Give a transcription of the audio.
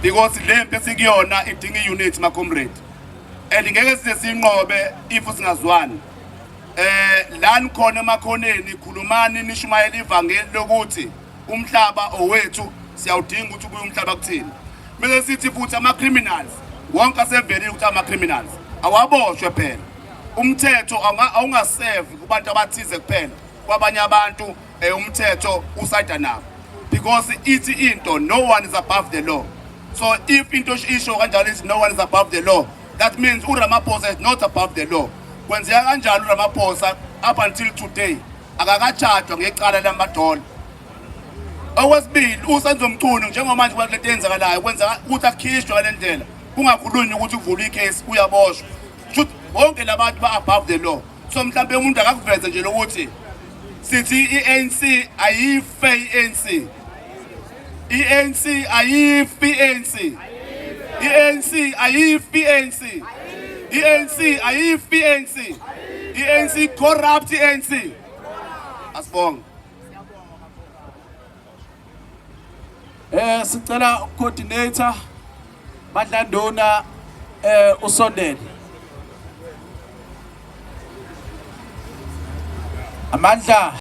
because lempi esikuyona idinga i-unit ma comrade and ngeke size sinqobe if singazwani. La nikhona emakhoneni khulumani nishumayela ivangeli lokuthi umhlaba owethu siyawudinga ukuthi kube umhlaba kuthini. Mase sithi futhi ama criminals wonke asevelile ukuthi ama criminals awaboshwe phela. Umthetho awungaserve kubantu abathize kuphela, kwabanye abantu umthetho usayida nabo, because ithi into no one is above the law. So if into isho kanjalo ithi no one is above the law, that means uRamaphosa is not above the law. Kwenzeka kanjalo uRamaphosa up until today akakatshajwa ngecala lamadola. Okwesibili uSenzomchunu njengomanje kwalento yenzakalayo kwenza ukuthi akhishwe ngalendlela kungakhulunywa ukuthi kuvulwa icase uyaboshwa. Should bonke labantu ba above the law. So mhlambe umuntu akakuveze nje lokuthi sithi iANC ayife iANC. iANC ayife iANC. iANC ayife iANC. iANC ayife iANC. iANC corrupt iANC. Asibonga. Sicela coordinator Mandlanduna usondele. Amandla